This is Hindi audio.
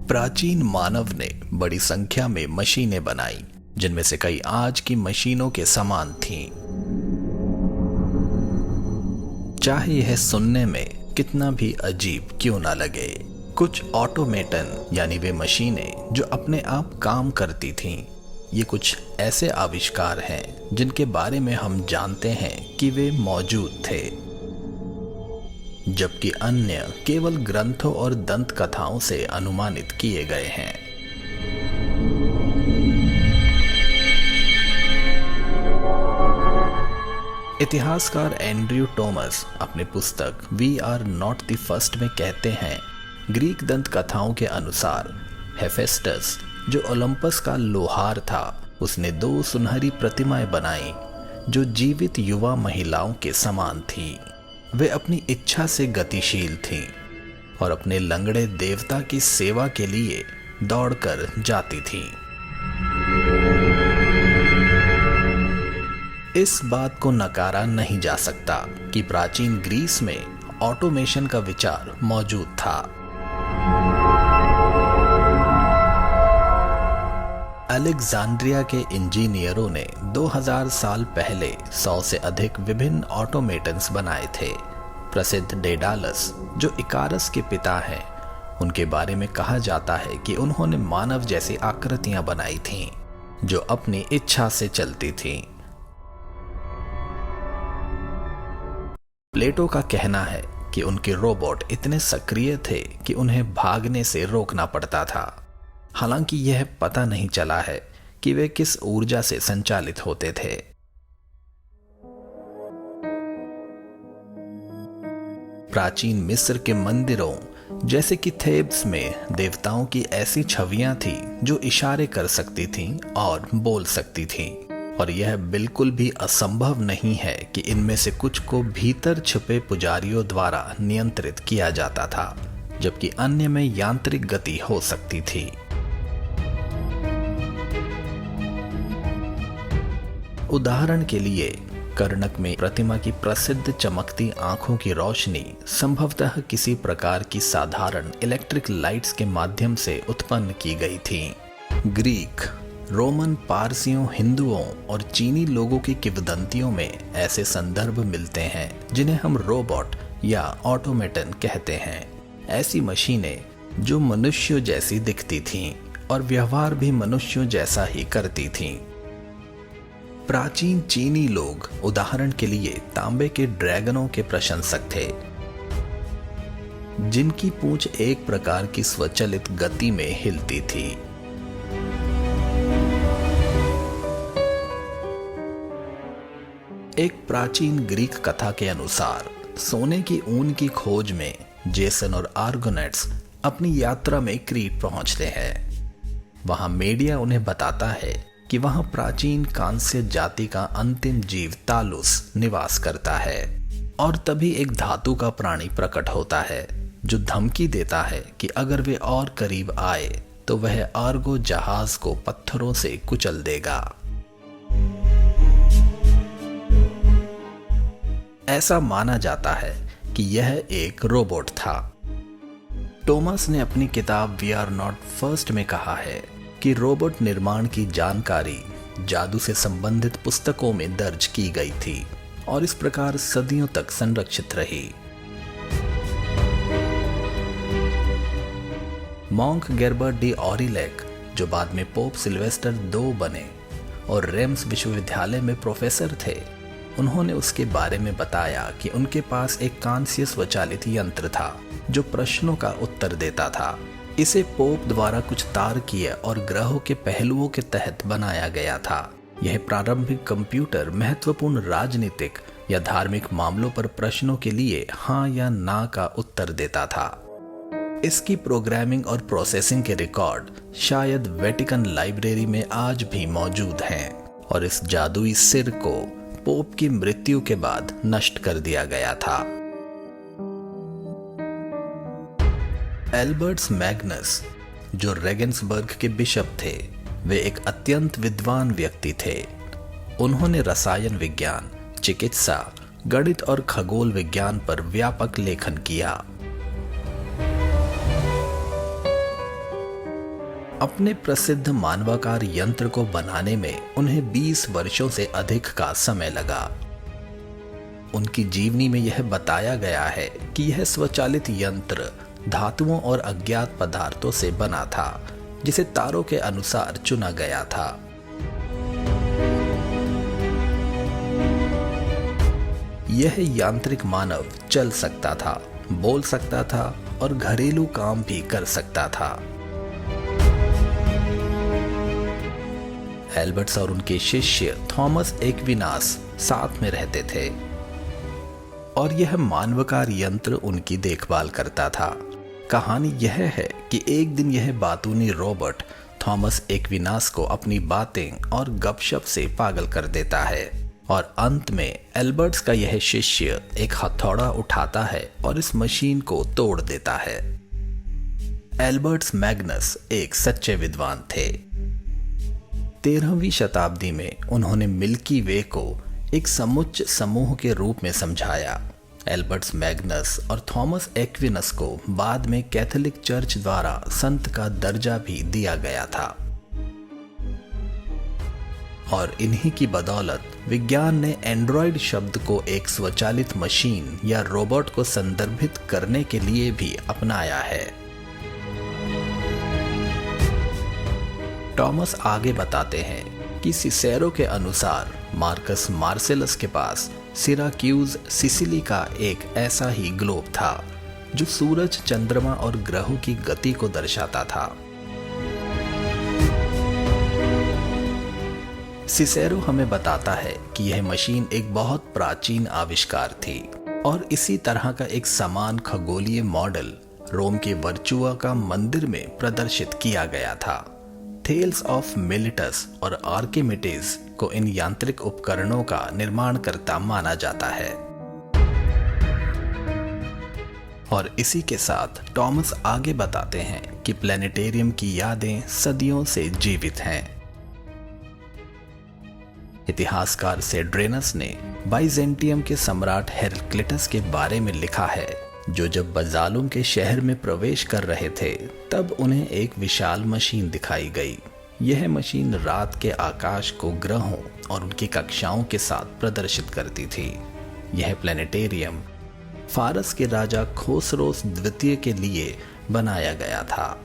प्राचीन मानव ने बड़ी संख्या में मशीनें बनाई, जिनमें से कई आज की मशीनों के समान थीं। चाहे यह सुनने में कितना भी अजीब क्यों ना लगे, कुछ ऑटोमेटन यानी वे मशीनें जो अपने आप काम करती थीं, ये कुछ ऐसे आविष्कार हैं जिनके बारे में हम जानते हैं कि वे मौजूद थे, जबकि अन्य केवल ग्रंथों और दंत कथाओं से अनुमानित किए गए हैं। इतिहासकार एंड्रयू टॉमस अपनी पुस्तक we are not the first में कहते हैं, ग्रीक दंत कथाओं के अनुसार हेफेस्टस जो ओलंपस का लोहार था, उसने 2 सुनहरी प्रतिमाएं बनाई जो जीवित युवा महिलाओं के समान थीं। वे अपनी इच्छा से गतिशील थीं और अपने लंगड़े देवता की सेवा के लिए दौड़कर जाती थीं। इस बात को नकारा नहीं जा सकता कि प्राचीन ग्रीस में ऑटोमेशन का विचार मौजूद था। अलेक्जेंड्रिया के इंजीनियरों ने 2000 साल पहले 100 से अधिक विभिन्न ऑटोमेटन्स बनाए थे। प्रसिद्ध डेडालस जो इकारस के पिता हैं, उनके बारे में कहा जाता है कि उन्होंने मानव जैसी आकृतियां बनाई थीं जो अपनी इच्छा से चलती थीं। प्लेटो का कहना है कि उनके रोबोट इतने सक्रिय थे कि उन्हें भागने से रोकना पड़ता था। हालांकि यह पता नहीं चला है कि वे किस ऊर्जा से संचालित होते थे। प्राचीन मिस्र के मंदिरों जैसे कि थेब्स में देवताओं की ऐसी छवियां थीं जो इशारे कर सकती थीं और बोल सकती थीं, और यह बिल्कुल भी असंभव नहीं है कि इनमें से कुछ को भीतर छुपे पुजारियों द्वारा नियंत्रित किया जाता था, जबकि अन्य में यांत्रिक गति हो सकती थी। उदाहरण के लिए कर्णक में प्रतिमा की प्रसिद्ध चमकती आंखों की रोशनी संभवतः किसी प्रकार की साधारण इलेक्ट्रिक लाइट्स के माध्यम से उत्पन्न की गई थी। ग्रीक, रोमन, पारसियों, हिंदुओं और चीनी लोगों की किंवदंतियों में ऐसे संदर्भ मिलते हैं जिन्हें हम रोबोट या ऑटोमेटन कहते हैं। ऐसी मशीनें जो मनुष्यों जैसी दिखती थीं और व्यवहार भी मनुष्यों जैसा ही करती थीं। प्राचीन चीनी लोग उदाहरण के लिए तांबे के ड्रैगनों के प्रशंसक थे, जिनकी पूंछ एक प्रकार की स्वचालित गति में हिलती थी। एक प्राचीन ग्रीक कथा के अनुसार सोने की ऊन की खोज में जेसन और आर्गोनेट्स अपनी यात्रा में क्रीट पहुंचते हैं। वहां मेडिया उन्हें बताता है कि वहां प्राचीन कांस्य जाति का अंतिम जीव तालुस निवास करता है, और तभी एक धातु का प्राणी प्रकट होता है जो धमकी देता है कि अगर वे और करीब आए तो वह आर्गो जहाज को पत्थरों से कुचल देगा। ऐसा माना जाता है कि यह एक रोबोट था। टॉमस ने अपनी किताब वी आर नॉट फर्स्ट में कहा है कि रोबोट निर्माण की जानकारी जादू से संबंधित पुस्तकों में दर्ज की गई थी और इस प्रकार सदियों तक संरक्षित रही। मॉन्क गेर्बर्ट डी ऑरिलेक, जो बाद में पोप सिल्वेस्टर II बने और रेम्स विश्वविद्यालय में प्रोफेसर थे, उन्होंने उसके बारे में बताया कि उनके पास एक कांस्य स्वचालित यंत्र था जो प्रश्नों का उत्तर देता था। इसे पोप द्वारा कुछ तारकीय और ग्रहों के पहलुओं के तहत बनाया गया था। यह प्रारंभिक कंप्यूटर महत्वपूर्ण राजनीतिक या धार्मिक मामलों पर प्रश्नों के लिए हाँ या ना का उत्तर देता था। इसकी प्रोग्रामिंग और प्रोसेसिंग के रिकॉर्ड शायद वेटिकन लाइब्रेरी में आज भी मौजूद हैं, और इस जादुई सिर को पोप की मृत्यु के बाद नष्ट कर दिया गया था। एल्बर्ट्स मैग्नस, जो रेगेंसबर्ग के बिशप थे, वे एक अत्यंत विद्वान व्यक्ति थे उन्होंने रसायन विज्ञान, चिकित्सा, गणित और खगोल विज्ञान पर व्यापक लेखन किया। अपने प्रसिद्ध मानवाकार यंत्र को बनाने में उन्हें 20 वर्षों से अधिक का समय लगा। उनकी जीवनी में यह बताया गया है कि यह स्वचालित यंत्र धातुओं और अज्ञात पदार्थों से बना था, जिसे तारों के अनुसार चुना गया था। यह यांत्रिक मानव चल सकता था, बोल सकता था और घरेलू काम भी कर सकता था। एल्बर्ट्स और उनके शिष्य थॉमस एक्विनास साथ में रहते थे और यह मानवकार यंत्र उनकी देखभाल करता था। कहानी यह है कि एक दिन यह बातूनी रोबोट थॉमस एक्विनास को अपनी बातें और गपशप से पागल कर देता है और अंत में एल्बर्ट्स का यह शिष्य एक हथौड़ा उठाता है और इस मशीन को तोड़ देता है। एल्बर्ट्स मैग्नस एक सच्चे विद्वान थे। 13वीं शताब्दी में उन्होंने मिल्की वे को एक समुच्च समूह के रूप में समझाया। एल्बर्ट्स मैग्नस और थॉमस एक्विनस को बाद में कैथोलिक चर्च द्वारा संत का दर्जा भी दिया गया था और इन्हीं की बदौलत विज्ञान ने एंड्रॉयड शब्द को एक स्वचालित मशीन या रोबोट को संदर्भित करने के लिए भी अपनाया है। टॉमस आगे बताते हैं कि सिसेरो के अनुसार मार्कस मार्सेलस के पास सिराक्यूज सिसिली का एक ऐसा ही ग्लोब था जो सूरज, चंद्रमा और ग्रहों की गति को दर्शाता था। सिसेरो हमें बताता है कि यह मशीन एक बहुत प्राचीन आविष्कार थी और इसी तरह का एक समान खगोलीय मॉडल रोम के वर्चुआ का मंदिर में प्रदर्शित किया गया था। थेल्स ऑफ मिलिटस और आर्किमिडीज को इन यांत्रिक उपकरणों का निर्माणकर्ता माना जाता है। और इसी के साथ टॉमस आगे बताते हैं कि प्लेनेटेरियम की यादें सदियों से जीवित हैं। इतिहासकार सेड्रेनस ने बाइजेंटियम के सम्राट हेरक्लिटस के बारे में लिखा है, जो जब बजालुम के शहर में प्रवेश कर रहे थे तब उन्हें एक विशाल मशीन दिखाई गई। यह मशीन रात के आकाश को ग्रहों और उनकी कक्षाओं के साथ प्रदर्शित करती थी। यह प्लेनेटेरियम फारस के राजा खोसरोस द्वितीय के लिए बनाया गया था।